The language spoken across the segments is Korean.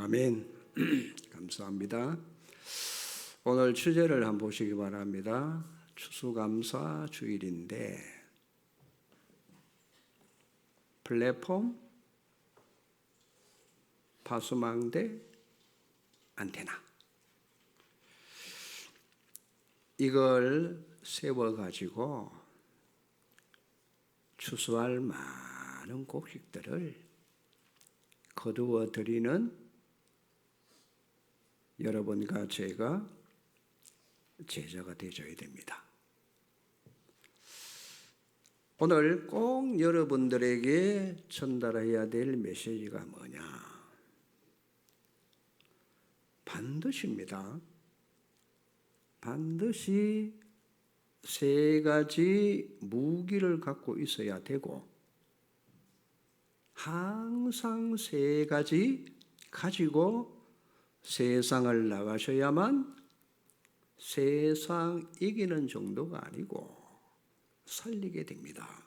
아멘. 감사합니다. 오늘 주제를 한번 보시기 바랍니다. 추수감사 주일인데 플랫폼, 파수망대, 안테나 이걸 세워가지고 추수할 많은 곡식들을 거두어 드리는 여러분과 제가 제자가 되어야 됩니다. 오늘 꼭 여러분들에게 전달해야 될 메시지가 뭐냐? 반드시입니다. 반드시 세 가지 무기를 갖고 있어야 되고 항상 세 가지 가지고 세상을 나가셔야만 세상 이기는 정도가 아니고 살리게 됩니다.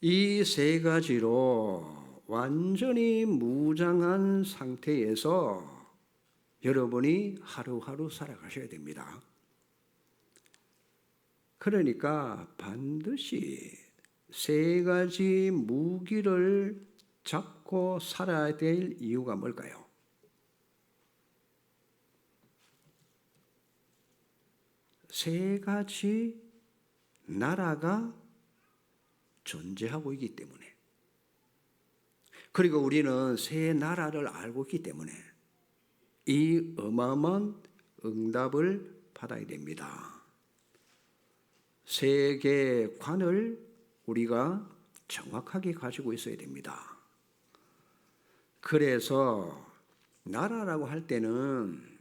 이 세 가지로 완전히 무장한 상태에서 여러분이 하루하루 살아가셔야 됩니다. 그러니까 반드시 세 가지 무기를 잡고 살아야 될 이유가 뭘까요? 세 가지 나라가 존재하고 있기 때문에, 그리고 우리는 세 나라를 알고 있기 때문에 이 어마어마한 응답을 받아야 됩니다. 세계관을 우리가 정확하게 가지고 있어야 됩니다. 그래서 나라라고 할 때는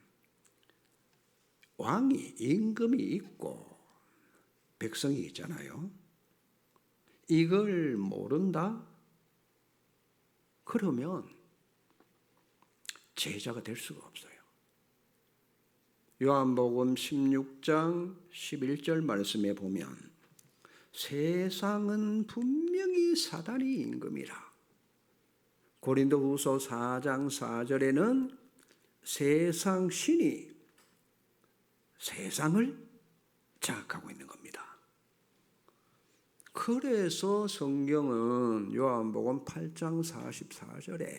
왕이, 임금이 있고 백성이 있잖아요. 이걸 모른다? 그러면 제자가 될 수가 없어요. 요한복음 16장 11절 말씀에 보면 세상은 분명히 사단이 임금이라. 고린도후서 4장 4절에는 세상 신이 세상을 장악하고 있는 겁니다. 그래서 성경은 요한복음 8장 44절에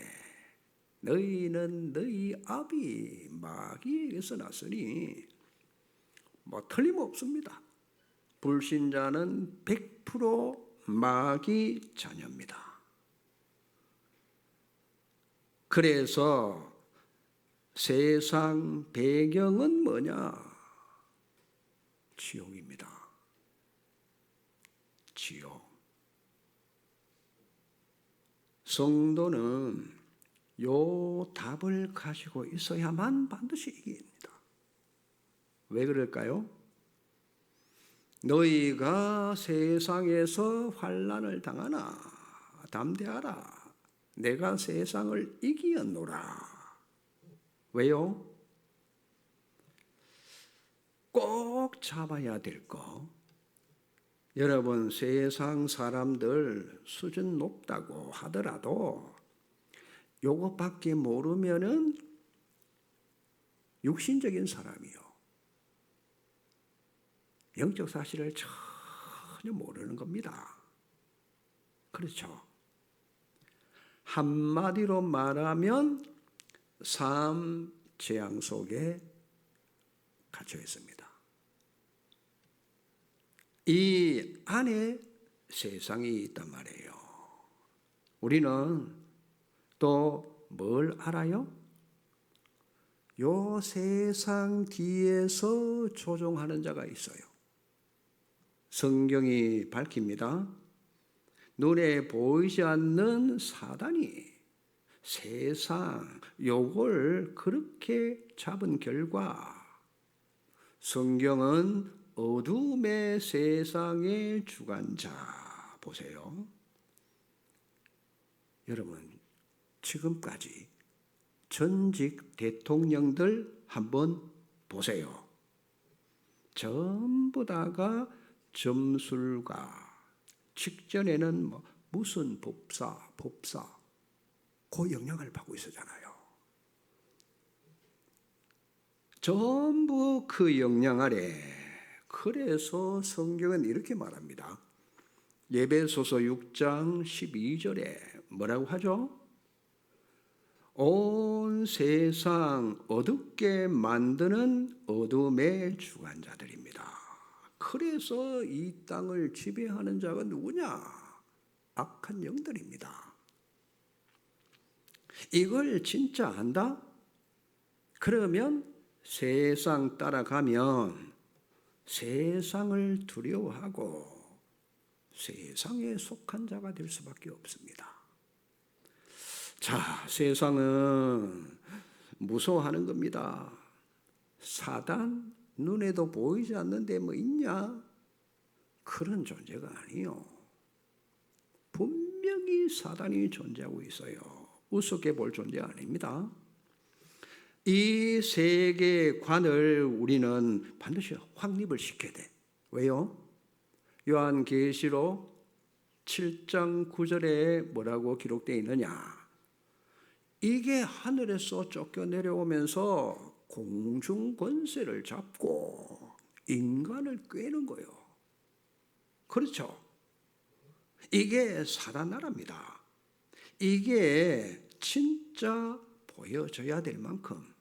너희는 너희 아비 마귀에게서 났으니 틀림없습니다. 불신자는 100% 마귀 자녀입니다. 그래서 세상 배경은 뭐냐? 지옥입니다. 지옥. 성도는 요 답을 가지고 있어야만 반드시 이깁니다. 왜 그럴까요? 너희가 세상에서 환난을 당하나 담대하라. 내가 세상을 이기었노라. 왜요? 꼭 잡아야 될 거. 여러분, 세상 사람들 수준 높다고 하더라도 요것밖에 모르면은 육신적인 사람이요. 영적 사실을 전혀 모르는 겁니다. 그렇죠? 한마디로 말하면 삶 재앙 속에 갇혀 있습니다. 이 안에 세상이 있단 말이에요. 우리는 또 뭘 알아요? 요 세상 뒤에서 조종하는 자가 있어요. 성경이 밝힙니다. 눈에 보이지 않는 사단이 세상 요걸 그렇게 잡은 결과 성경은 어둠의 세상의 주관자 보세요. 여러분, 지금까지 전직 대통령들 한번 보세요. 전부 다가 점술가, 직전에는 무슨 법사, 그 영향을 받고 있었잖아요. 전부 그 영향 아래. 그래서 성경은 이렇게 말합니다. 에베소서 6장 12절에 뭐라고 하죠? 온 세상 어둡게 만드는 어둠의 주관자들입니다. 그래서 이 땅을 지배하는 자가 누구냐? 악한 영들입니다. 이걸 진짜 안다? 그러면 세상 따라가면 세상을 두려워하고 세상에 속한 자가 될 수밖에 없습니다. 자, 세상은 무서워하는 겁니다. 사단, 눈에도 보이지 않는데 뭐 있냐? 그런 존재가 아니요. 분명히 사단이 존재하고 있어요. 우습게 볼 존재 아닙니다. 이 세계관을 우리는 반드시 확립을 시켜야 돼. 왜요? 요한계시록 7장 9절에 뭐라고 기록되어 있느냐? 이게 하늘에서 쫓겨 내려오면서 공중 권세를 잡고 인간을 꿰는 거예요. 그렇죠? 이게 사단 나라입니다. 이게 진짜 보여져야 될 만큼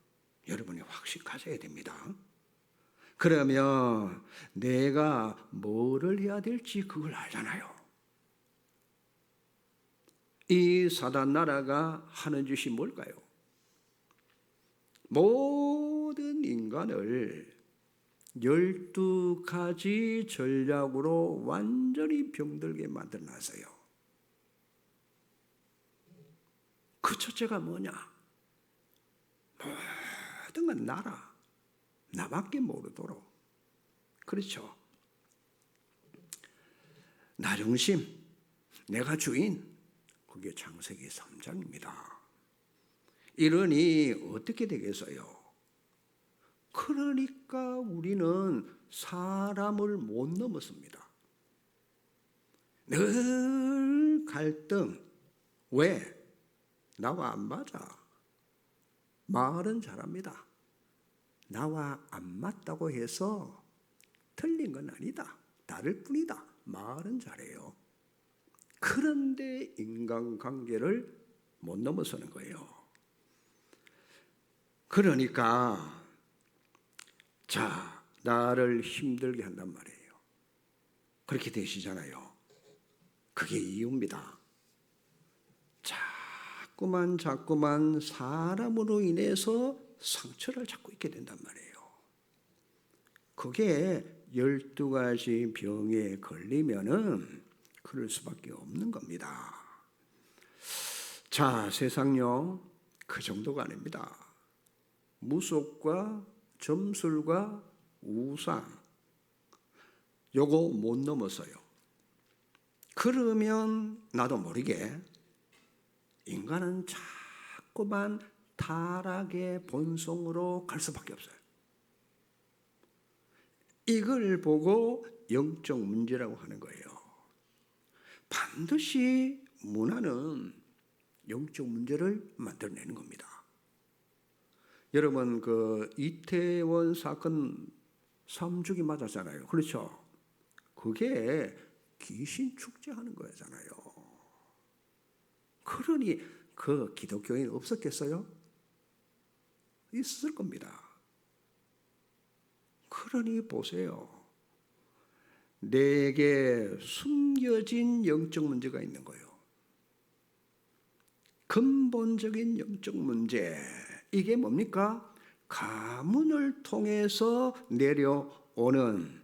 여러분이 확신 가져야 됩니다. 그러면 내가 뭐를 해야 될지 그걸 알잖아요. 이 사단 나라가 하는 짓이 뭘까요? 모든 인간을 12가지 전략으로 완전히 병들게 만들어놨어요. 그 첫째가 뭐냐? 모든 건 나라. 나밖에 모르도록. 그렇죠? 나 중심, 내가 주인. 그게 창세기 3장입니다. 이러니 어떻게 되겠어요? 그러니까 우리는 사람을 못 넘었습니다. 늘 갈등. 왜? 나와 안 맞아. 말은 잘합니다. 나와 안 맞다고 해서 틀린 건 아니다. 다를 뿐이다. 말은 잘해요. 그런데 인간관계를 못 넘어서는 거예요. 그러니까 자, 나를 힘들게 한단 말이에요. 그렇게 되시잖아요. 그게 이유입니다. 자꾸만 사람으로 인해서 상처를 잡고 있게 된단 말이에요. 그게 12가지 병에 걸리면은 그럴 수밖에 없는 겁니다. 자, 세상요, 그 정도가 아닙니다. 무속과 점술과 우상, 요거 못 넘어서요. 그러면 나도 모르게 인간은 자꾸만 타락의 본성으로 갈 수밖에 없어요. 이걸 보고 영적 문제라고 하는 거예요. 반드시 문화는 영적 문제를 만들어내는 겁니다. 여러분, 그 이태원 사건 3주기 맞았잖아요. 그렇죠? 그게 귀신 축제하는 거잖아요. 그러니 그 기독교인 없었겠어요? 있을 겁니다. 그러니 보세요. 내게 숨겨진 영적 문제가 있는 거예요. 근본적인 영적 문제. 이게 뭡니까? 가문을 통해서 내려오는,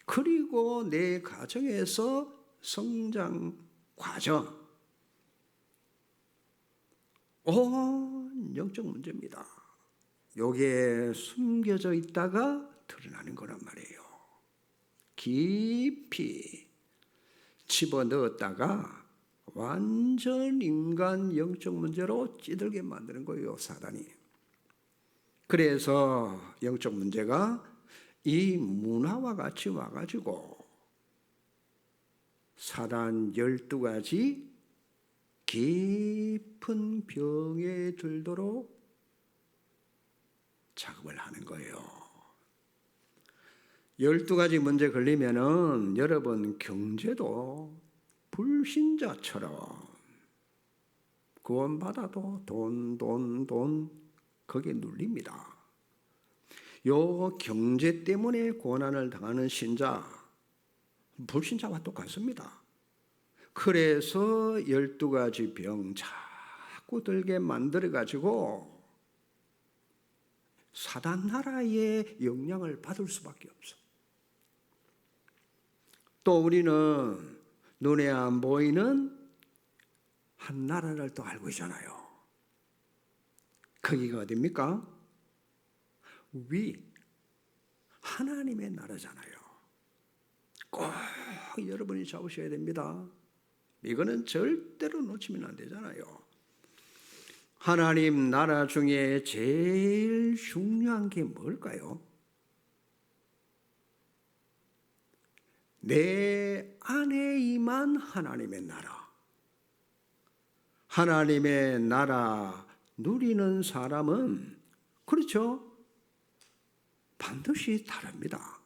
그리고 내 가정에서 성장 과정, 온 영적 문제입니다. 요게 숨겨져 있다가 드러나는 거란 말이에요. 깊이 집어넣었다가 완전 인간 영적 문제로 찌들게 만드는 거예요, 사단이. 그래서 영적 문제가 이 문화와 같이 와가지고 사단 12가지 깊은 병에 들도록 작업을 하는 거예요. 12가지 문제 걸리면은 여러분 경제도 불신자처럼 구원받아도 돈 거기에 눌립니다. 요 경제 때문에 고난을 당하는 신자, 불신자와 똑같습니다. 그래서 12가지 병 자꾸 들게 만들어가지고 사단 나라의 영향을 받을 수밖에 없어. 또 우리는 눈에 안 보이는 한 나라를 또 알고 있잖아요. 거기가 어디입니까? 하나님의 나라잖아요. 꼭 여러분이 잡으셔야 됩니다. 이거는 절대로 놓치면 안 되잖아요. 하나님 나라 중에 제일 중요한 게 뭘까요? 내 안에 임한 하나님의 나라. 하나님의 나라 누리는 사람은 그렇죠? 반드시 다릅니다.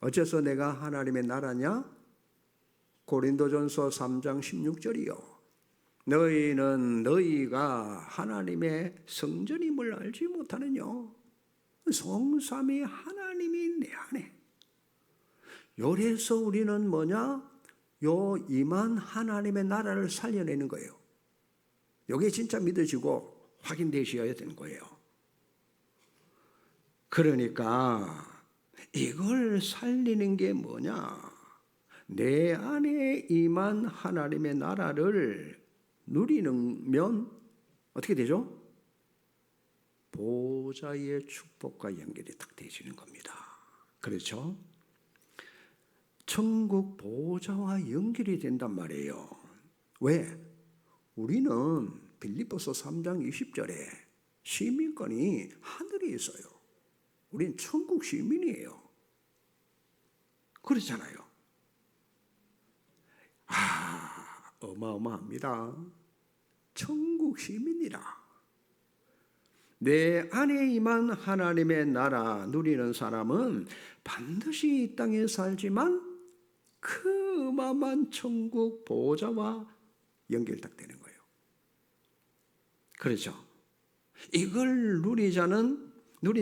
어째서 내가 하나님의 나라냐? 고린도전서 3장 16절이요. 너희는 너희가 하나님의 성전임을 알지 못하느냐? 성삼위 하나님이 내 안에. 요래서 우리는 뭐냐? 요 임한 하나님의 나라를 살려내는 거예요. 이게 진짜 믿어지고 확인되셔야 되는 거예요. 그러니까 이걸 살리는 게 뭐냐? 내 안에 임한 하나님의 나라를 누리면 어떻게 되죠? 보좌의 축복과 연결이 딱 되어지는 겁니다. 그렇죠? 천국 보좌와 연결이 된단 말이에요. 왜? 우리는 빌립보서 3장 20절에 시민권이 하늘에 있어요. 우린 천국 시민이에요. 그렇잖아요. 어마어마합니다. 천국 시민이라. 내 안에 임한 하나님의 나라 누리는 사람은 반드시 이 땅에 살지만 그 어마어마한 천국 보좌와 연결 딱 되는 거예요. 그렇죠? 이걸 누린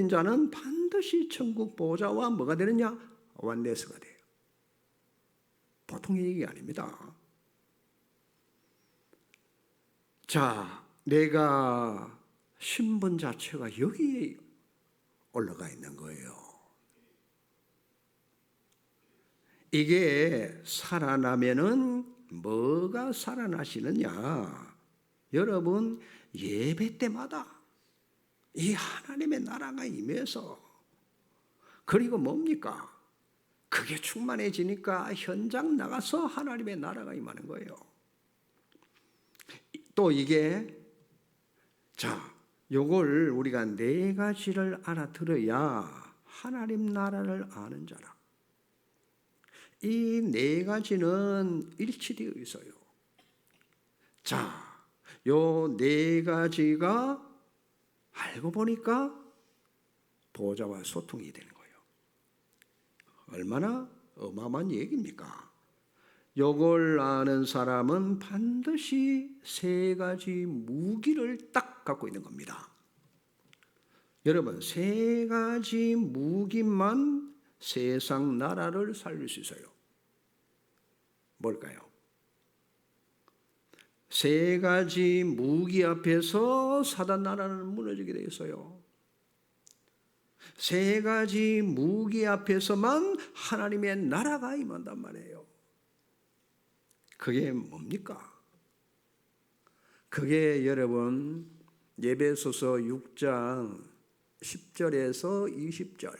자는 반드시 천국 보좌와 뭐가 되느냐? 완내스가 돼요. 보통 얘기 아닙니다. 자, 내가 신분 자체가 여기에 올라가 있는 거예요. 이게 살아나면은 뭐가 살아나시느냐? 여러분 예배 때마다 이 하나님의 나라가 임해서 그리고 뭡니까? 그게 충만해지니까 현장 나가서 하나님의 나라가 임하는 거예요. 또 이게 요걸 우리가 4가지를 알아들어야 하나님 나라를 아는 자라. 이 4가지는 일치되어 있어요. 요 4가지가 알고 보니까 보좌와 소통이 되는 거예요. 얼마나 어마어마한 얘기입니까? 요걸 아는 사람은 반드시 3가지 무기를 딱 갖고 있는 겁니다. 여러분 3가지 무기만 세상 나라를 살릴 수 있어요. 뭘까요? 3가지 무기 앞에서 사단 나라는 무너지게 되어 있어요. 3가지 무기 앞에서만 하나님의 나라가 임한단 말이에요. 그게 뭡니까? 그게 여러분 에베소서 6장 10절에서 20절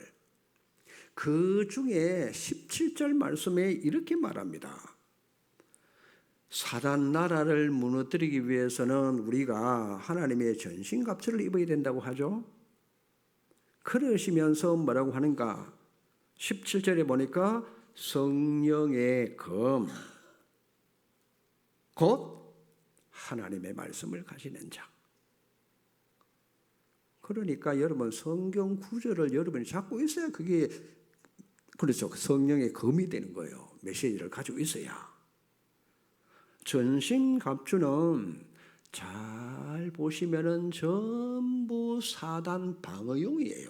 그 중에 17절 말씀에 이렇게 말합니다. 사단 나라를 무너뜨리기 위해서는 우리가 하나님의 전신갑주를 입어야 된다고 하죠. 그러시면서 뭐라고 하는가? 17절에 보니까 성령의 검 곧 하나님의 말씀을 가지는 자. 그러니까 여러분 성경 구절을 여러분이 잡고 있어야 그게 그렇죠. 성령의 검이 되는 거예요. 메시지를 가지고 있어야. 전신갑주는 잘 보시면은 전부 사단 방어용이에요.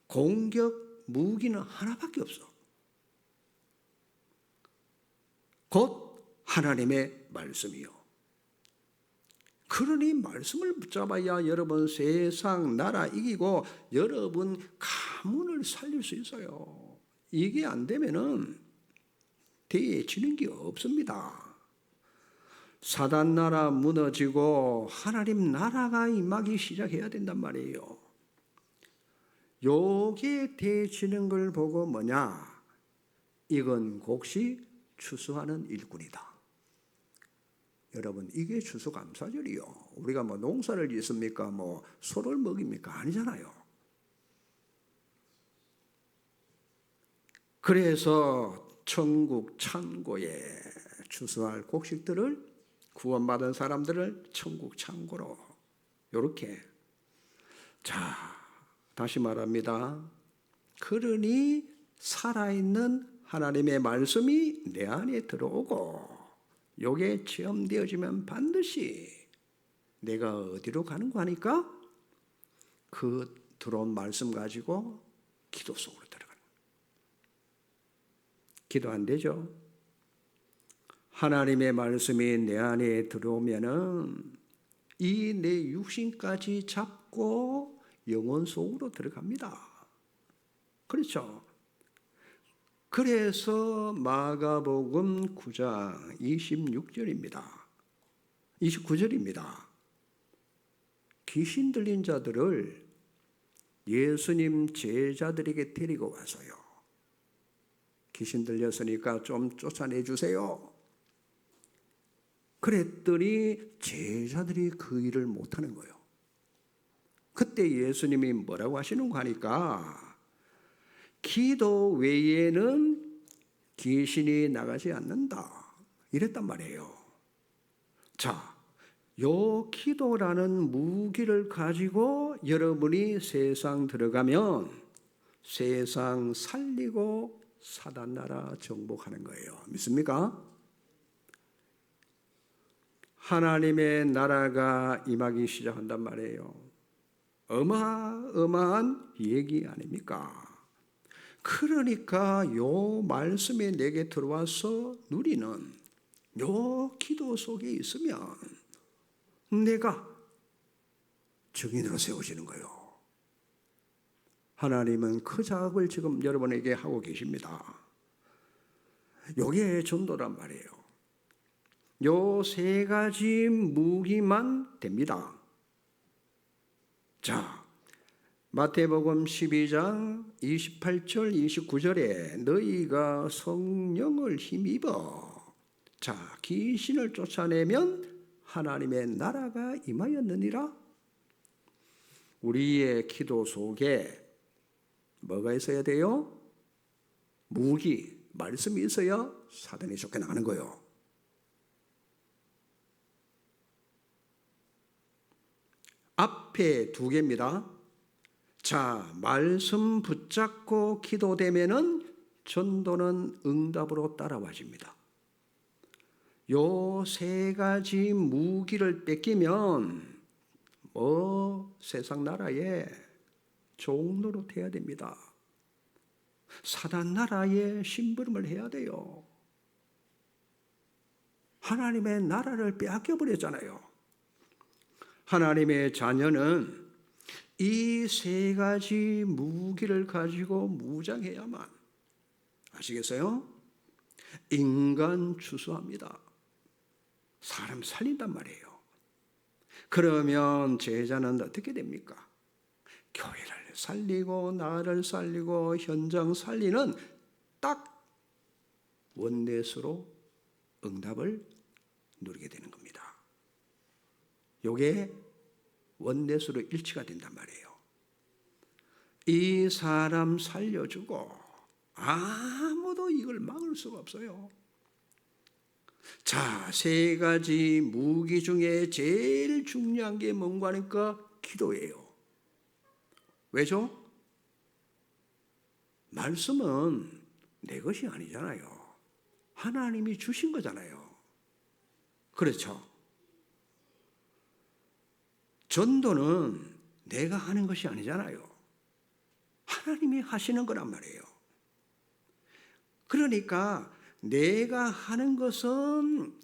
공격 무기는 하나밖에 없어. 곧 하나님의 말씀이요. 그러니 말씀을 붙잡아야 여러분 세상 나라 이기고 여러분 가문을 살릴 수 있어요. 이게 안 되면은 대지는 게 없습니다. 사단 나라 무너지고 하나님 나라가 임하기 시작해야 된단 말이에요. 요게 대지는 걸 보고 뭐냐? 이건 곡시 추수하는 일꾼이다. 여러분 이게 추수감사절이요. 우리가 뭐 농사를 짓습니까? 뭐 소를 먹입니까? 아니잖아요. 그래서 천국 창고에 추수할 곡식들을 구원받은 사람들을 천국 창고로 요렇게. 자, 다시 말합니다. 그러니 살아있는 하나님의 말씀이 내 안에 들어오고 요게 체험되어지면 반드시 내가 어디로 가는 거 하니까 그 들어온 말씀 가지고 기도 속으로 들어가는 거예요. 기도 안 되죠? 하나님의 말씀이 내 안에 들어오면은 이 내 육신까지 잡고 영혼 속으로 들어갑니다. 그렇죠? 그래서 마가복음 9장 26절입니다. 29절입니다. 귀신 들린 자들을 예수님 제자들에게 데리고 와서요. 귀신 들렸으니까 좀 쫓아내 주세요. 그랬더니 제자들이 그 일을 못하는 거예요. 그때 예수님이 뭐라고 하시는가 하니까 기도 외에는 귀신이 나가지 않는다. 이랬단 말이에요. 자, 요 기도라는 무기를 가지고 여러분이 세상 들어가면 세상 살리고 사단 나라 정복하는 거예요. 믿습니까? 하나님의 나라가 임하기 시작한단 말이에요. 어마어마한 얘기 아닙니까? 그러니까 요 말씀이 내게 들어와서 누리는 요 기도 속에 있으면 내가 증인으로 세워지는 거예요. 하나님은 그 작업을 지금 여러분에게 하고 계십니다. 요게 전도란 말이에요. 요 세 가지 무기만 됩니다. 자, 마태복음 12장 28절 29절에 너희가 성령을 힘입어 자 귀신을 쫓아내면 하나님의 나라가 임하였느니라. 우리의 기도 속에 뭐가 있어야 돼요? 무기, 말씀이 있어야 사단이 쫓겨나가는 거예요. 앞에 두 개입니다. 자, 말씀 붙잡고 기도되면은 전도는 응답으로 따라와집니다. 요 세 가지 무기를 뺏기면 세상 나라에 종로로 돼야 됩니다. 사단 나라에 심부름을 해야 돼요. 하나님의 나라를 빼앗겨 버렸잖아요. 하나님의 자녀는 이 세 가지 무기를 가지고 무장해야만, 아시겠어요? 인간 추수합니다. 사람 살린단 말이에요. 그러면 제자는 어떻게 됩니까? 교회를 살리고 나를 살리고 현장 살리는 딱 원넷으로 응답을 누리게 되는 겁니다. 요게 원넷으로 일치가 된단 말이에요. 이 사람 살려주고 아무도 이걸 막을 수가 없어요. 자, 세 가지 무기 중에 제일 중요한 게 뭔가 하니까 기도예요. 왜죠? 말씀은 내 것이 아니잖아요. 하나님이 주신 거잖아요. 그렇죠? 전도는 내가 하는 것이 아니잖아요. 하나님이 하시는 거란 말이에요. 그러니까 내가 하는 것은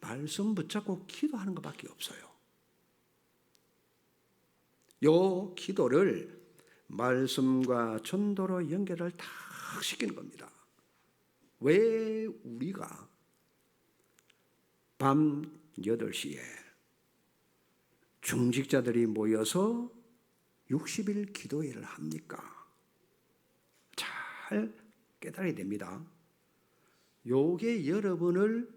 말씀 붙잡고 기도하는 것밖에 없어요. 요 기도를 말씀과 전도로 연결을 다 시키는 겁니다. 왜 우리가 밤 8시에 중직자들이 모여서 60일 기도회를 합니까? 잘 깨달아야 됩니다. 요게 여러분을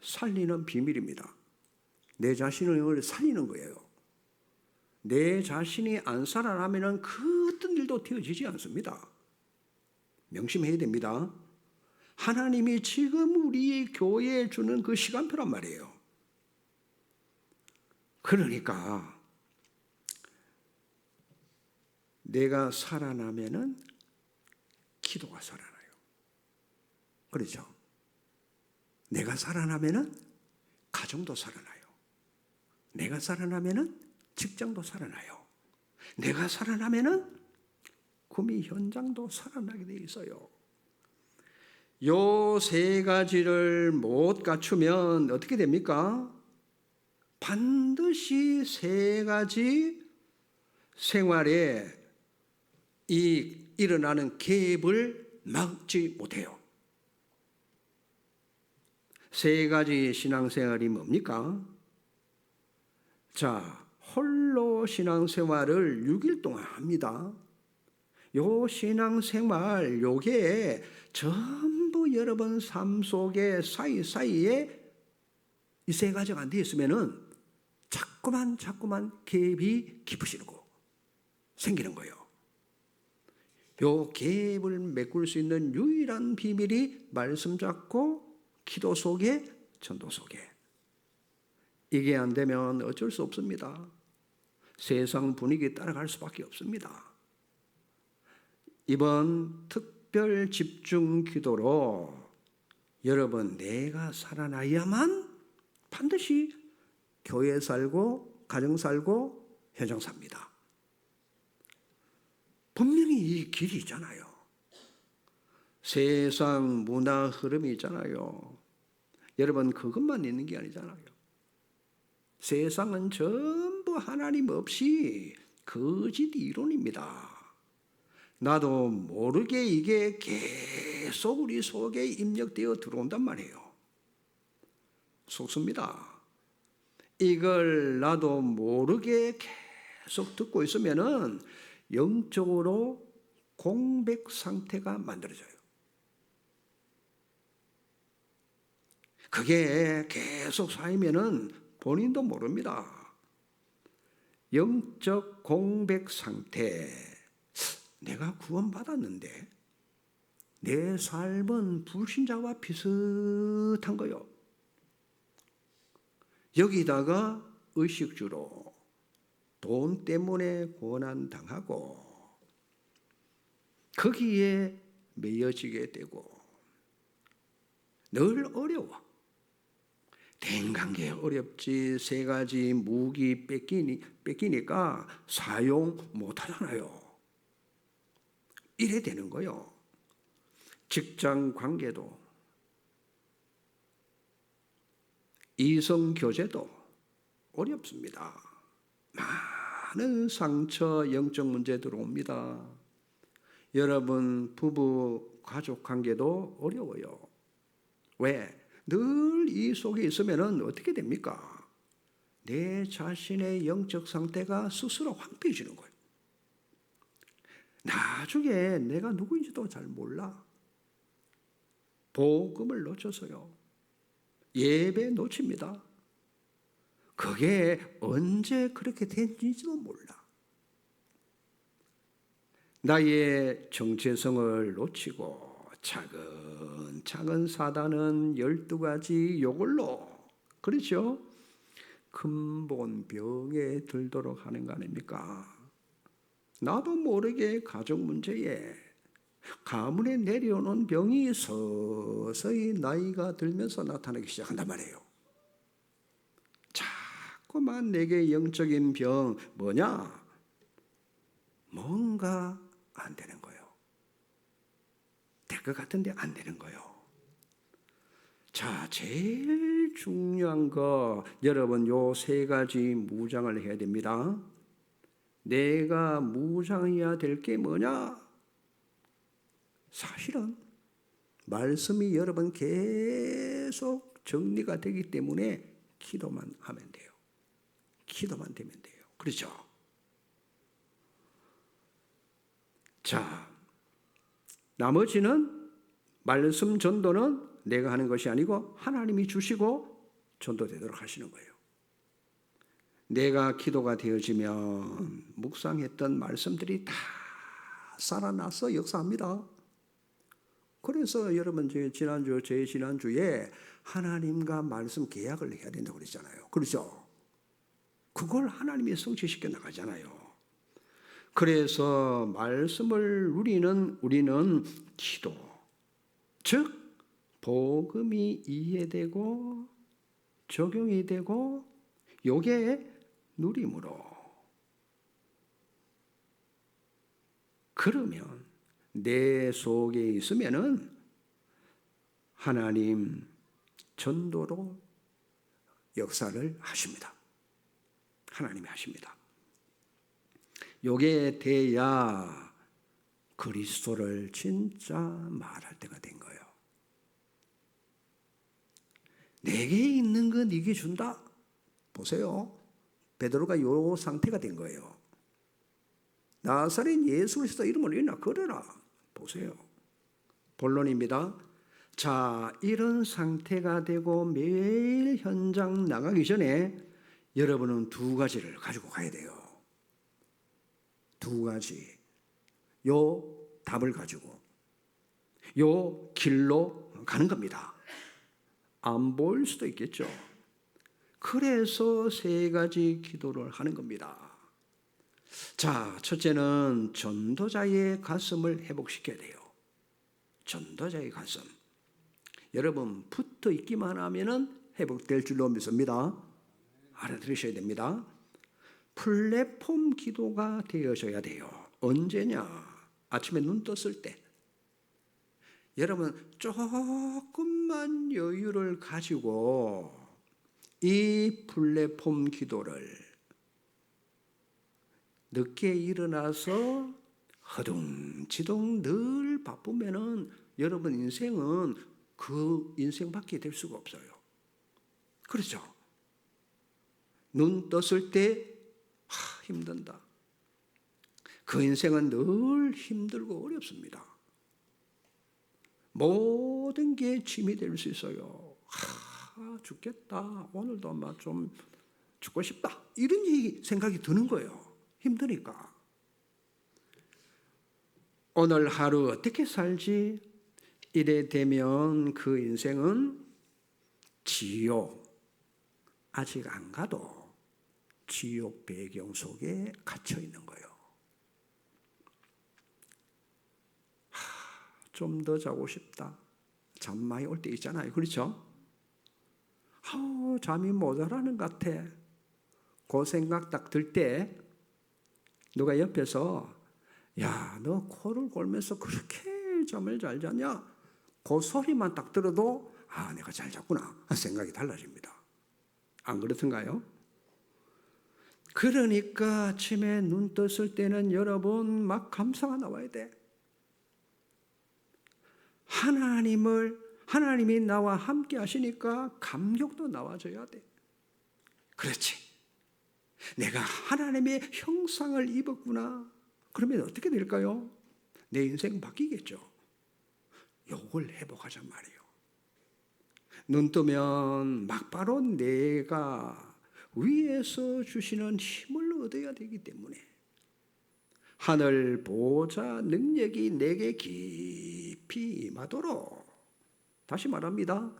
살리는 비밀입니다. 내 자신을 살리는 거예요. 내 자신이 안 살아나면 그 어떤 일도 되어지지 않습니다. 명심해야 됩니다. 하나님이 지금 우리 교회에 주는 그 시간표란 말이에요. 그러니까 내가 살아나면은 기도가 살아나요. 그렇죠? 내가 살아나면은 가정도 살아나요. 내가 살아나면은 직장도 살아나요. 내가 살아나면은 구미 현장도 살아나게 돼 있어요. 요 세 가지를 못 갖추면 어떻게 됩니까? 반드시 세 가지 생활에 이 일어나는 갭을 막지 못해요. 세 가지 신앙생활이 뭡니까? 자, 홀로 신앙생활을 6일 동안 합니다. 요 신앙생활, 요게 전부 여러분 삶 속에 사이사이에 이 세 가지가 안 되어 있으면은 자꾸만 갭이 깊어지는 거 생기는 거예요. 요 갭을 메꿀 수 있는 유일한 비밀이 말씀 잡고 기도 속에 전도 속에. 이게 안 되면 어쩔 수 없습니다. 세상 분위기에 따라갈 수밖에 없습니다. 이번 특별 집중 기도로 여러분 내가 살아나야만 반드시 교회 살고 가정 살고 현장 삽니다. 분명히 이 길이 있잖아요. 세상 문화 흐름이 있잖아요. 여러분 그것만 있는 게 아니잖아요. 세상은 전부 하나님 없이 거짓 이론입니다. 나도 모르게 이게 계속 우리 속에 입력되어 들어온단 말이에요. 속습니다. 이걸 나도 모르게 계속 듣고 있으면은 영적으로 공백 상태가 만들어져요. 그게 계속 쌓이면은 본인도 모릅니다. 영적 공백 상태. 내가 구원받았는데 내 삶은 불신자와 비슷한 거요. 여기다가 의식주로 돈 때문에 고난당하고 거기에 매여지게 되고 늘 어려워. 대인관계 어렵지. 세 가지 무기 뺏기니까 사용 못하잖아요. 이래 되는 거요. 직장 관계도 이성 교제도 어렵습니다. 많은 상처, 영적 문제 들어옵니다. 여러분 부부 가족 관계도 어려워요. 왜? 늘 이 속에 있으면 어떻게 됩니까? 내 자신의 영적 상태가 스스로 황폐해지는 거예요. 나중에 내가 누구인지도 잘 몰라. 복음을 놓쳐서요. 예배 놓칩니다. 그게 언제 그렇게 된지도 몰라. 나의 정체성을 놓치고 차근차근 사단은 12가지 요걸로, 그렇죠? 근본 병에 들도록 하는 거 아닙니까? 나도 모르게 가족 문제에 가문에 내려오는 병이 서서히 나이가 들면서 나타나기 시작한단 말이에요. 자꾸만 내게 영적인 병 뭐냐? 뭔가 안 되는 거예요. 될 것 같은데 안 되는 거예요. 자, 제일 중요한 거, 여러분 요 3가지 무장을 해야 됩니다. 내가 무장해야 될 게 뭐냐? 사실은 말씀이 여러분 계속 정리가 되기 때문에 기도만 하면 돼요. 기도만 되면 돼요. 그렇죠? 자, 나머지는 말씀 전도는 내가 하는 것이 아니고 하나님이 주시고 전도되도록 하시는 거예요. 내가 기도가 되어지면 묵상했던 말씀들이 다 살아나서 역사합니다. 그래서 여러분 제 지난주에 하나님과 말씀 계약을 해야 된다고 그랬잖아요. 그렇죠? 그걸 하나님이 성취시켜 나가잖아요. 그래서 말씀을 우리는 기도, 즉 복음이 이해되고 적용이 되고 요게 누림으로, 그러면 내 속에 있으면은 하나님 전도로 역사를 하십니다. 하나님이 하십니다. 요게 돼야 그리스도를 진짜 말할 때가 된 거예요. 내게 있는 건 네게 준다. 보세요. 베드로가 요 상태가 된 거예요. 나사렛 예수 그리스도 이름으로 일어나 걸어라. 보세요. 본론입니다. 자, 이런 상태가 되고 매일 현장 나가기 전에 여러분은 2가지를 가지고 가야 돼요. 2가지. 요 답을 가지고 요 길로 가는 겁니다. 안 보일 수도 있겠죠. 그래서 3가지 기도를 하는 겁니다. 자, 첫째는 전도자의 가슴을 회복시켜야 돼요. 전도자의 가슴. 여러분 붙어 있기만 하면은 회복될 줄로 믿습니다. 알아들으셔야 됩니다. 플랫폼 기도가 되어져야 돼요. 언제냐? 아침에 눈 떴을 때. 여러분 조금만 여유를 가지고 이 플랫폼 기도를 늦게 일어나서 허둥지둥 늘 바쁘면은 여러분 인생은 그 인생밖에 될 수가 없어요. 그렇죠? 눈 떴을 때 힘든다. 그 인생은 늘 힘들고 어렵습니다. 모든 게 짐이 될 수 있어요. 죽겠다. 오늘도 막 좀 죽고 싶다. 이런 생각이 드는 거예요. 힘드니까. 오늘 하루 어떻게 살지? 이래 되면 그 인생은 지옥, 아직 안 가도 지옥 배경 속에 갇혀 있는 거예요. 좀 더 자고 싶다. 잠 많이 올 때 있잖아요. 그렇죠? 잠이 모자라는 것 같아. 그 생각 딱 들 때 누가 옆에서 야, 너 코를 골면서 그렇게 잠을 잘 자냐? 그 소리만 딱 들어도 내가 잘 잤구나 생각이 달라집니다. 안 그렇던가요? 그러니까 아침에 눈 떴을 때는 여러분 막 감사가 나와야 돼. 하나님이 나와 함께 하시니까 감격도 나와줘야 돼. 그렇지. 내가 하나님의 형상을 입었구나. 그러면 어떻게 될까요? 내 인생 바뀌겠죠. 요걸 회복하잔 말이에요. 눈 뜨면 막바로 내가 위에서 주시는 힘을 얻어야 되기 때문에 하늘 보좌 능력이 내게 깊이 임하도록. 다시 말합니다.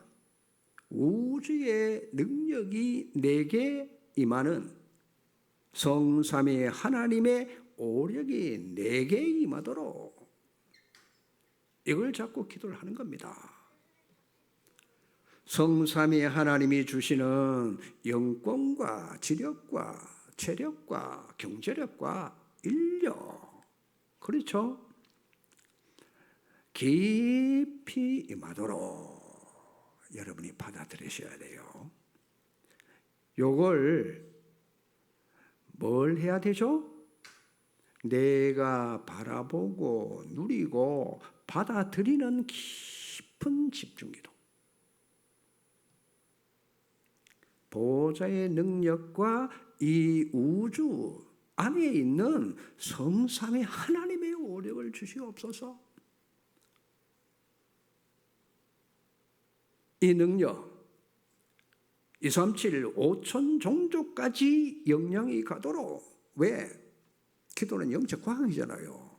우주의 능력이 내게 임하는 성삼위 하나님의 오력이 내게 임하도록. 이걸 잡고 기도를 하는 겁니다. 성삼위 하나님이 주시는 영권과 지력과 체력과 경제력과 인력, 그렇죠? 깊이 임하도록 여러분이 받아들이셔야 돼요. 요걸 뭘 해야 되죠? 내가 바라보고 누리고 받아들이는 깊은 집중기도. 보좌의 능력과 이 우주 안에 있는 성삼위 하나님의 오력을 주시옵소서. 이 능력 237 5천 종족까지 영향이 가도록. 왜? 기도는 영적 과학이잖아요.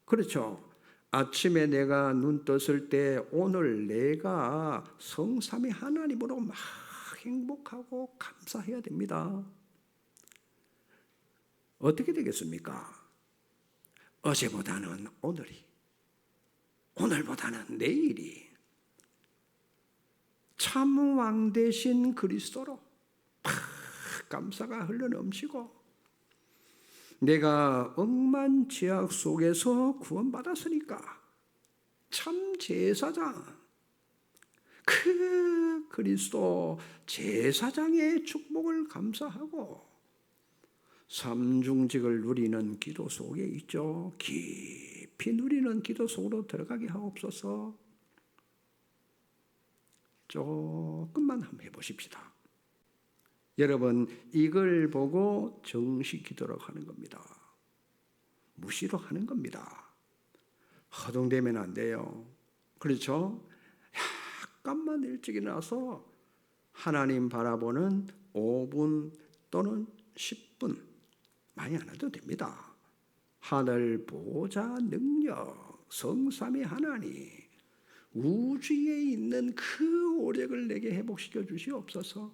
그렇죠. 아침에 내가 눈 떴을 때 오늘 내가 성삼위 하나님으로 막 행복하고 감사해야 됩니다. 어떻게 되겠습니까? 어제보다는 오늘이, 오늘보다는 내일이 참 왕 되신 그리스도로 감사가 흘러넘치고, 내가 억만지약 속에서 구원받았으니까 참 제사장, 그 그리스도 제사장의 축복을 감사하고 삼중직을 누리는 기도 속에 있죠. 깊이 누리는 기도 속으로 들어가게 하옵소서. 조금만 한번 해보십시다. 여러분, 이걸 보고 정식 기도로 하는 겁니다. 무시로 하는 겁니다. 허둥대면 안 돼요. 그렇죠? 약간만 일찍 일어나서 하나님 바라보는 5분 또는 10분, 많이 안 해도 됩니다. 하늘 보좌 능력 성삼위 하나님, 우주에 있는 그 오력을 내게 회복시켜 주시옵소서.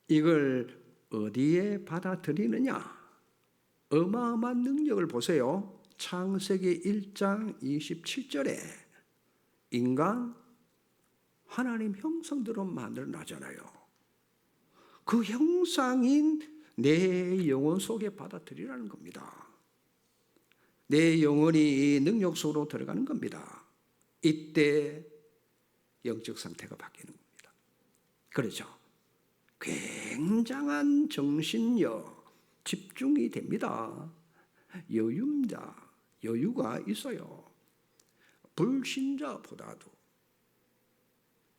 이걸 어디에 받아들이느냐? 어마어마한 능력을 보세요. 창세기 1장 27절에 인간 하나님 형상대로 만들어나잖아요. 그 형상인 내 영혼 속에 받아들이라는 겁니다. 내 영혼이 이 능력 속으로 들어가는 겁니다. 이때 영적 상태가 바뀌는 겁니다. 그렇죠? 굉장한 정신력, 집중이 됩니다. 여유가 있어요. 불신자보다도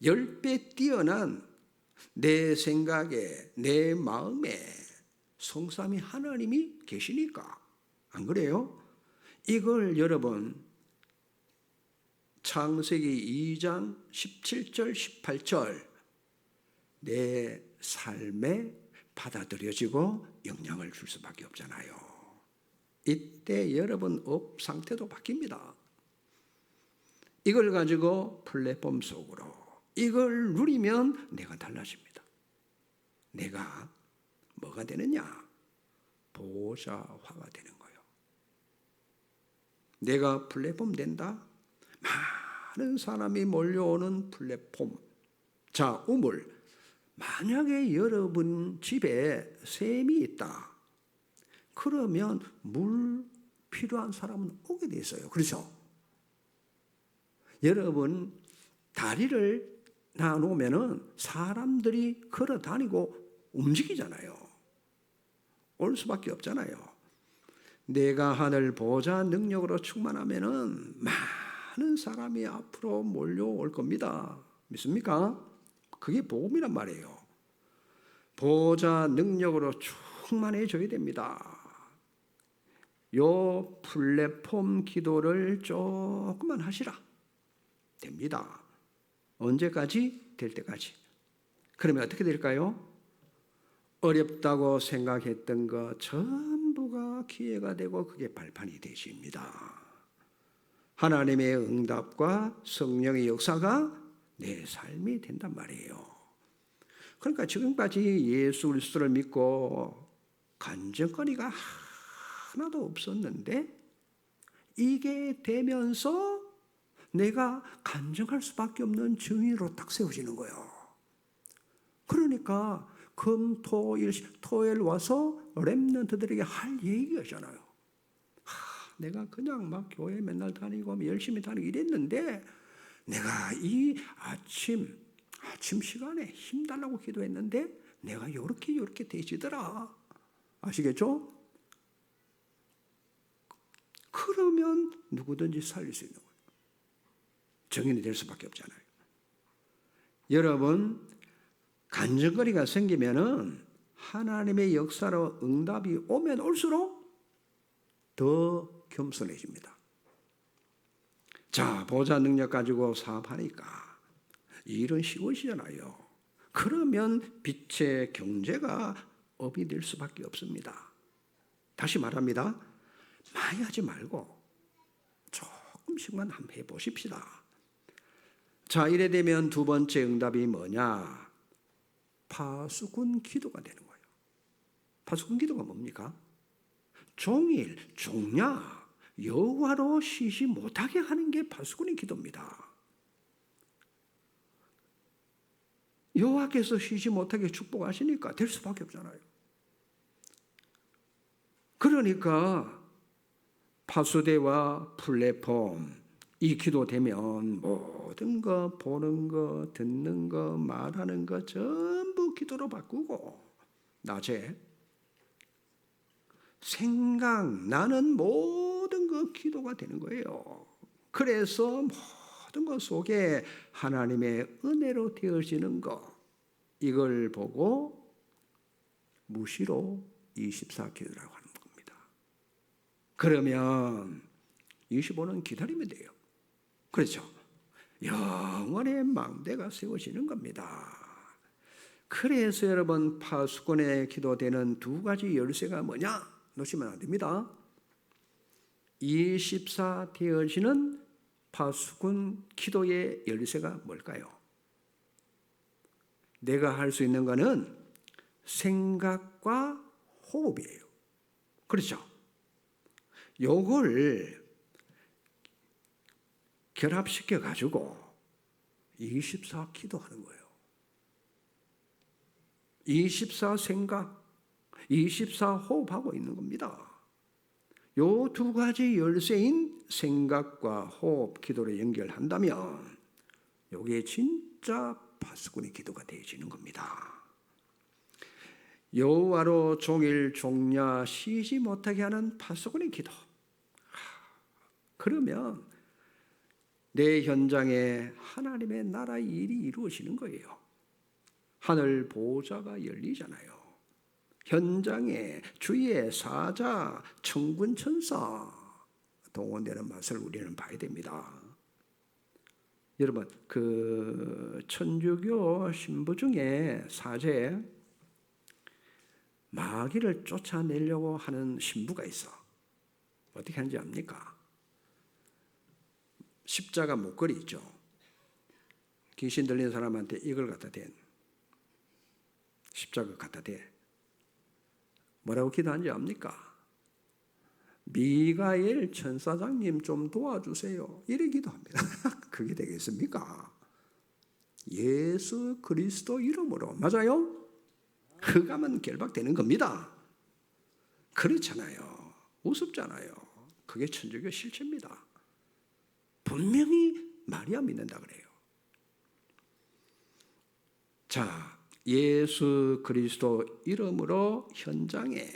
10배 뛰어난 내 생각에, 내 마음에 성삼위 하나님이 계시니까. 안 그래요? 이걸 여러분 창세기 2장 17절 18절 내 삶에 받아들여지고 영향을 줄 수밖에 없잖아요. 이때 여러분 업 상태도 바뀝니다. 이걸 가지고 플랫폼 속으로 이걸 누리면 내가 달라집니다. 내가 뭐가 되느냐? 보좌화가 되는 거예요. 내가 플랫폼 된다? 많은 사람이 몰려오는 플랫폼. 자, 우물. 만약에 여러분 집에 샘이 있다. 그러면 물 필요한 사람은 오게 돼 있어요. 그렇죠? 여러분 다리를 놔놓으면은 사람들이 걸어 다니고 움직이잖아요. 올 수밖에 없잖아요. 내가 하늘 보좌 능력으로 충만하면은 많은 사람이 앞으로 몰려올 겁니다. 믿습니까? 그게 복음이란 말이에요. 보좌 능력으로 충만해져야 됩니다. 요 플랫폼 기도를 조금만 하시라. 됩니다. 언제까지? 될 때까지. 그러면 어떻게 될까요? 어렵다고 생각했던 것 전부가 기회가 되고 그게 발판이 되십니다. 하나님의 응답과 성령의 역사가 내 삶이 된단 말이에요. 그러니까 지금까지 예수 그리스도를 믿고 간증거리가 하나도 없었는데 이게 되면서 내가 간증할 수밖에 없는 증인으로 딱 세워지는 거예요. 그러니까 금, 토, 일, 토요일 와서 렘넌트들에게 할 얘기였잖아요. 내가 그냥 막 교회 맨날 다니고 열심히 다니고 이랬는데 내가 이 아침 시간에 힘달라고 기도했는데 내가 요렇게 되지더라. 아시겠죠? 그러면 누구든지 살릴 수 있는 거예요. 증인이 될 수밖에 없잖아요. 여러분, 간증거리가 생기면은 하나님의 역사로 응답이 오면 올수록 더 겸손해집니다. 자, 보좌 능력 가지고 사업하니까 일은 쉬워지잖아요. 그러면 빛의 경제가 업이 될 수밖에 없습니다. 다시 말합니다. 많이 하지 말고 조금씩만 한번 해보십시다. 자, 이래 되면 두 번째 응답이 뭐냐? 파수꾼 기도가 되는 거예요. 파수꾼 기도가 뭡니까? 종일, 종야, 여호와로 쉬지 못하게 하는 게 파수꾼의 기도입니다. 여호와께서 쉬지 못하게 축복하시니까 될 수밖에 없잖아요. 그러니까 파수대와 플랫폼 이 기도되면 모든 거 보는 거 듣는 거 말하는 거 전부 기도로 바꾸고 낮에 생각나는 모든 거 기도가 되는 거예요. 그래서 모든 것 속에 하나님의 은혜로 되어지는 것 이걸 보고 무시로 24기도라고 하는 겁니다. 그러면 25는 기다리면 돼요. 그렇죠? 영원의 망대가 세워지는 겁니다. 그래서 여러분 파수꾼의 기도되는 두 가지 열쇠가 뭐냐? 놓치면 안 됩니다. 24 되어지는 파수꾼 기도의 열쇠가 뭘까요? 내가 할 수 있는 것은 생각과 호흡이에요. 그렇죠? 요걸 결합시켜 가지고 24 기도하는 거예요. 24 생각, 24 호흡하고 있는 겁니다. 요 두 가지 열쇠인 생각과 호흡, 기도를 연결한다면 요게 진짜 파수꾼의 기도가 되어지는 겁니다. 여호와로 종일 종야 쉬지 못하게 하는 파수꾼의 기도. 그러면 내 현장에 하나님의 나라의 일이 이루어지는 거예요. 하늘 보좌가 열리잖아요. 현장에 주의 사자, 천군 천사 동원되는 맛을 우리는 봐야 됩니다. 여러분, 그 천주교 신부 중에 사제에 마귀를 쫓아내려고 하는 신부가 있어. 어떻게 하는지 압니까? 십자가 목걸이 있죠. 귀신 들린 사람한테 이걸 갖다 대. 십자가 갖다 대. 뭐라고 기도하는지 압니까? 미가엘 천사장님 좀 도와주세요. 이래 기도합니다. 그게 되겠습니까? 예수 그리스도 이름으로. 맞아요? 흑암은 결박되는 겁니다. 그렇잖아요. 우습잖아요. 그게 천주교 실체입니다. 분명히 마리아 믿는다 그래요. 자, 예수 그리스도 이름으로 현장에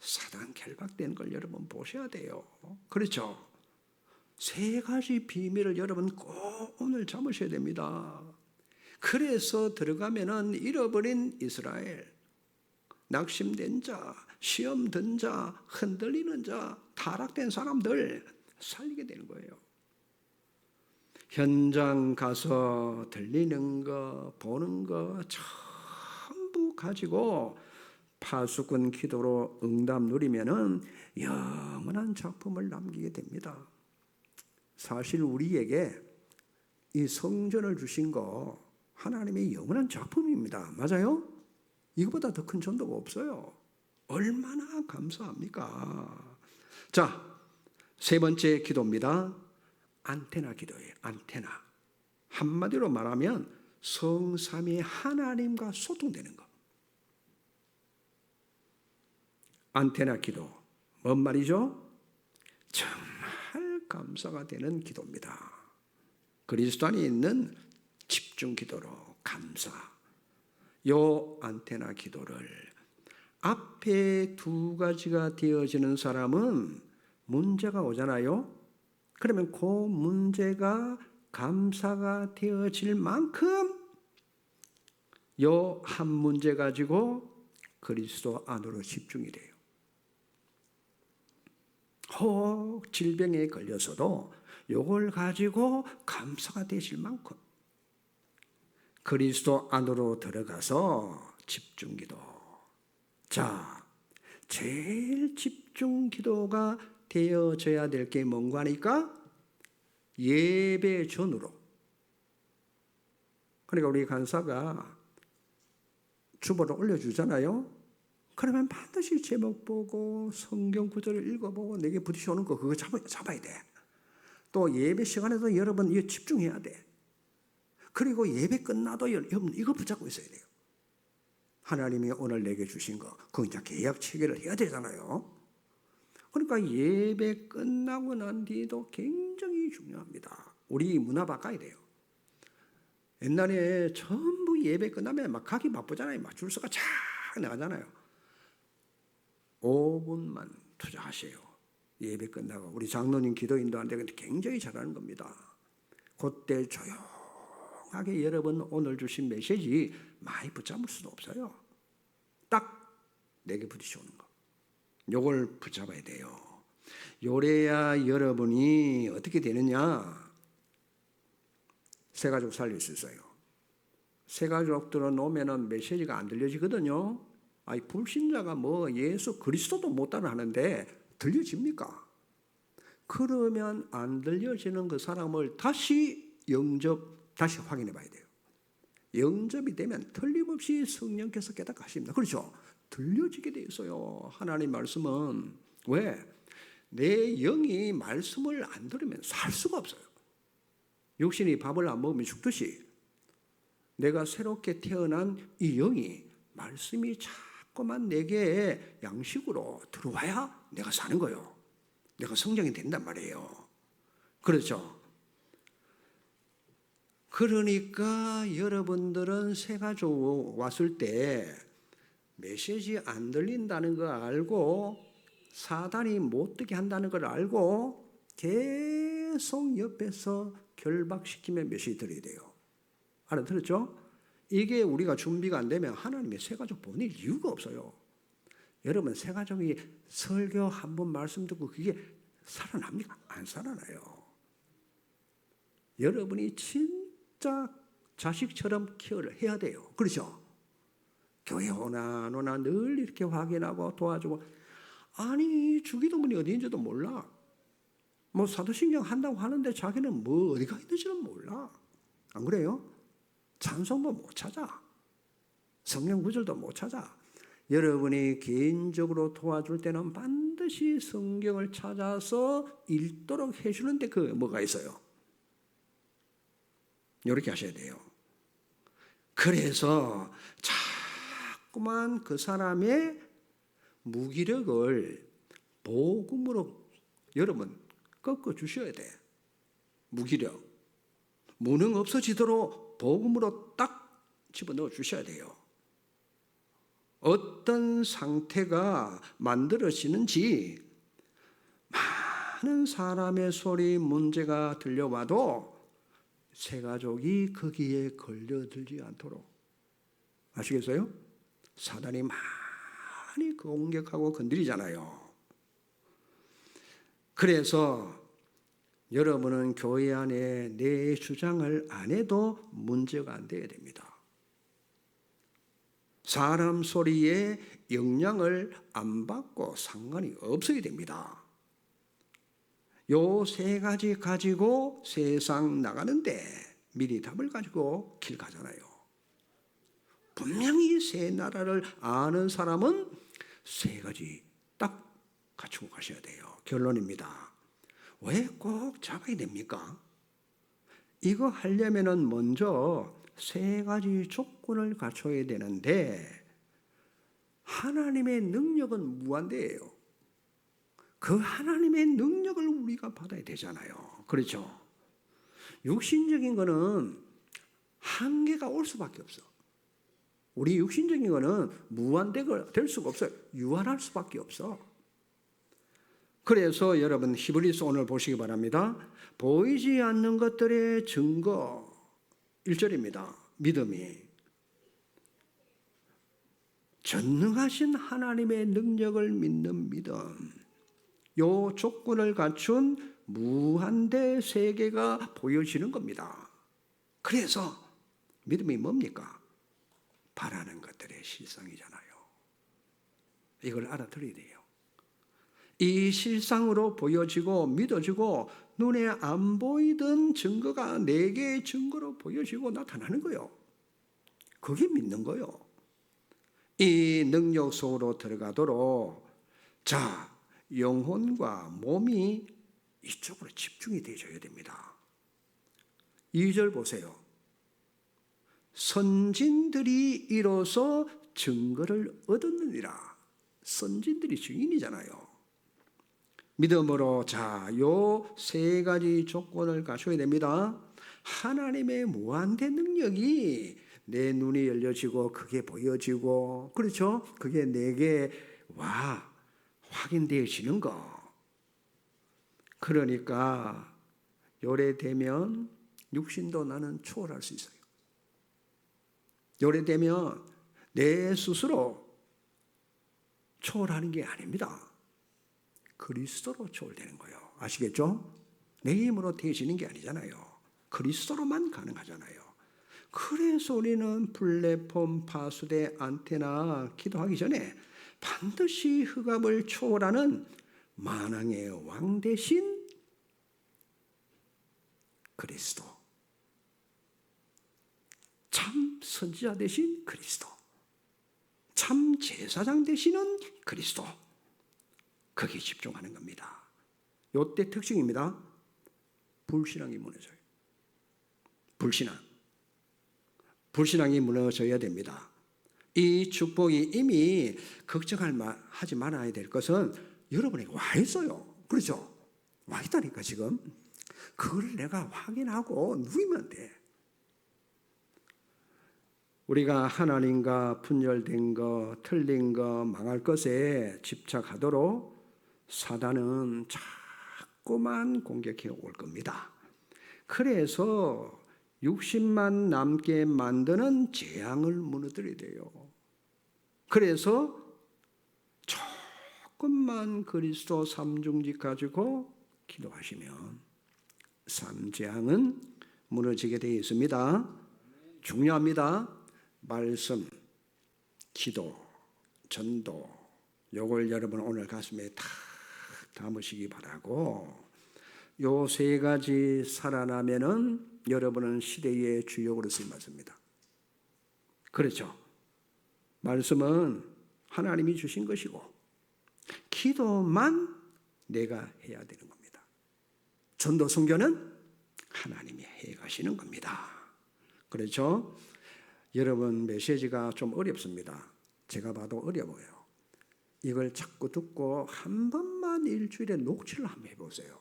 사단 결박된 걸 여러분 보셔야 돼요. 그렇죠? 세 가지 비밀을 여러분 꼭 오늘 잡으셔야 됩니다. 그래서 들어가면은 잃어버린 이스라엘, 낙심된 자, 시험 든 자, 흔들리는 자, 타락된 사람들 살리게 되는 거예요. 현장 가서 들리는 거, 보는 거 전부 전부 가지고 파수꾼 기도로 응답 누리면은 영원한 작품을 남기게 됩니다. 사실 우리에게 이 성전을 주신 거 하나님의 영원한 작품입니다. 맞아요? 이거보다 더 큰 전도가 없어요. 얼마나 감사합니까? 자, 세 번째 기도입니다. 안테나 기도예요. 안테나. 한마디로 말하면 성삼위 하나님과 소통되는 것. 안테나 기도. 뭔 말이죠? 정말 감사가 되는 기도입니다. 그리스도 안에 있는 집중 기도로 감사. 요 안테나 기도를 앞에 두 가지가 되어지는 사람은 문제가 오잖아요. 그러면 그 문제가 감사가 되어질 만큼 요 한 문제 가지고 그리스도 안으로 집중이 돼요. 혹 질병에 걸려서도 요걸 가지고 감사가 되실 만큼 그리스도 안으로 들어가서 집중기도. 자, 제일 집중기도가 되어져야 될 게 뭔가 하니까 예배 전으로. 그러니까 우리 간사가 주보를 올려주잖아요. 그러면 반드시 제목 보고 성경 구절을 읽어보고 내게 부딪혀오는 거 그거 잡아야 돼. 또 예배 시간에도 여러분 이거 집중해야 돼. 그리고 예배 끝나도 여러분 이거 붙잡고 있어야 돼요. 하나님이 오늘 내게 주신 거 그거 이제 계약 체결을 해야 되잖아요. 그러니까 예배 끝나고 난 뒤도 굉장히 중요합니다. 우리 문화 바꿔야 돼요. 옛날에 전부 예배 끝나면 막 가기 바쁘잖아요. 막 줄서가 쫙 나가잖아요. 5분만 투자하세요. 예배 끝나고 우리 장로님 기도 인도하는데 굉장히 잘하는 겁니다. 그때 조용하게 여러분 오늘 주신 메시지 많이 붙잡을 수도 없어요. 딱 내게 부딪혀오는 거. 요걸 붙잡아야 돼요. 요래야 여러분이 어떻게 되느냐. 새 가족 살릴 수 있어요. 새 가족들은 오면은 메시지가 안 들려지거든요. 아니 불신자가 뭐 예수 그리스도도 못 따라하는데 들려집니까? 그러면 안 들려지는 그 사람을 다시 다시 확인해 봐야 돼요. 영접이 되면 틀림없이 성령께서 깨닫게 하십니다. 그렇죠? 들려지게 돼 있어요. 하나님 말씀은. 왜? 내 영이 말씀을 안 들으면 살 수가 없어요. 육신이 밥을 안 먹으면 죽듯이 내가 새롭게 태어난 이 영이 말씀이 자꾸만 내게 양식으로 들어와야 내가 사는 거예요. 내가 성장이 된단 말이에요. 그렇죠? 그러니까 여러분들은 새가족 왔을 때 메시지 안 들린다는 거 알고 사단이 못 듣게 한다는 걸 알고 계속 옆에서 결박시키며 메시지 드려야 돼요. 알아들었죠? 이게 우리가 준비가 안 되면 하나님의 새가족 보낼 이유가 없어요. 여러분 새가족이 설교 한 번 말씀 듣고 그게 살아납니까? 안 살아나요. 여러분이 진짜 자식처럼 케어를 해야 돼요. 그렇죠? 교회 오나 안 오나 늘 이렇게 확인하고 도와주고. 아니 주기도문이 어디인지도 몰라. 뭐 사도신경 한다고 하는데 자기는 뭐 어디가 있는지는 몰라. 안 그래요? 찬송도 못 찾아. 성경 구절도 못 찾아. 여러분이 개인적으로 도와줄 때는 반드시 성경을 찾아서 읽도록 해주는데 그 뭐가 있어요? 이렇게 하셔야 돼요. 그래서 자꾸만 그 사람의 무기력을 복음으로 여러분 꺾어 주셔야 돼. 무기력. 무능 없어지도록 복음으로 딱 집어넣어 주셔야 돼요. 어떤 상태가 만들어지는지 많은 사람의 소리 문제가 들려와도 새가족이 거기에 걸려들지 않도록 아시겠어요? 사단이 많이 공격하고 건드리잖아요. 그래서 여러분은 교회 안에 내 주장을 안 해도 문제가 안 돼야 됩니다. 사람 소리에 영향을 안 받고 상관이 없어야 됩니다. 요 세 가지 가지고 세상 나가는데 미리 답을 가지고 길 가잖아요. 분명히 새 나라를 아는 사람은 세 가지 딱 갖추고 가셔야 돼요. 결론입니다. 왜 꼭 잡아야 됩니까? 이거 하려면은 먼저 세 가지 조건을 갖춰야 되는데 하나님의 능력은 무한대예요. 그 하나님의 능력을 우리가 받아야 되잖아요. 그렇죠? 육신적인 거는 한계가 올 수밖에 없어. 우리 육신적인 거는 무한대가 될 수가 없어요. 유한할 수밖에 없어. 그래서 여러분 히브리서 오늘 보시기 바랍니다. 보이지 않는 것들의 증거 1절입니다. 믿음이 전능하신 하나님의 능력을 믿는 믿음. 요 조건을 갖춘 무한대 세계가 보여지는 겁니다. 그래서 믿음이 뭡니까? 바라는 것들의 실상이잖아요. 이걸 알아들어야 돼요. 이 실상으로 보여지고 믿어지고 눈에 안 보이던 증거가 네 개의 증거로 보여지고 나타나는 거예요. 그게 믿는 거예요. 이 능력 속으로 들어가도록 자, 영혼과 몸이 이쪽으로 집중이 되어야 됩니다. 2절 보세요. 선진들이 이로써 증거를 얻었느니라. 선진들이 증인이잖아요. 믿음으로 자, 요 세 가지 조건을 갖춰야 됩니다. 하나님의 무한대 능력이 내 눈이 열려지고 그게 보여지고 그렇죠? 그게 내게 확인되어지는 거. 그러니까 요래되면 육신도 나는 초월할 수 있어요. 요래되면 내 스스로 초월하는 게 아닙니다. 그리스도로 초월되는 거예요. 아시겠죠? 내 힘으로 되어지는 게 아니잖아요. 그리스도로만 가능하잖아요. 그래서 우리는 플랫폼, 파수대, 안테나 기도하기 전에 반드시 흑암을 초월하는 만왕의 왕 대신 그리스도, 참 선지자 대신 그리스도, 참 제사장 되시는 그리스도, 거기에 집중하는 겁니다. 이때 특징입니다. 불신앙이 무너져요. 불신앙이 무너져야 됩니다. 이 축복이 이미 걱정하지 말아야 될 것은 여러분에게 와 있어요. 그렇죠? 와 있다니까 지금. 그걸 내가 확인하고 누이면 돼. 우리가 하나님과 분열된 거, 틀린 거, 망할 것에 집착하도록 사단은 자꾸만 공격해 올 겁니다. 그래서 육신만 남게 만드는 재앙을 무너뜨려야 돼요. 그래서 조금만 그리스도 삼중직 가지고 기도하시면 삼재앙은 무너지게 되어 있습니다. 중요합니다. 말씀, 기도, 전도, 요걸 여러분 오늘 가슴에 다 담으시기 바라고, 요 세 가지 살아나면은 여러분은 시대의 주역으로 쓰임받습니다. 그렇죠? 말씀은 하나님이 주신 것이고 기도만 내가 해야 되는 겁니다. 전도 선교는 하나님이 해 가시는 겁니다. 그렇죠? 여러분 메시지가 좀 어렵습니다. 제가 봐도 어려워요. 이걸 자꾸 듣고 한 번만 일주일에 녹취를 한번 해보세요.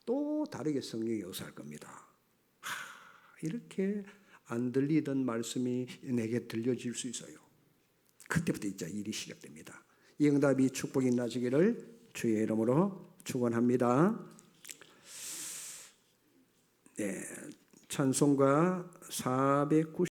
또 다르게 성령이 역사할 겁니다. 이렇게 안 들리던 말씀이 내게 들려질 수 있어요. 그때부터 이제 일이 시작됩니다. 이 응답이 축복이 나시기를 주의 이름으로 축원합니다. 네, 찬송가 490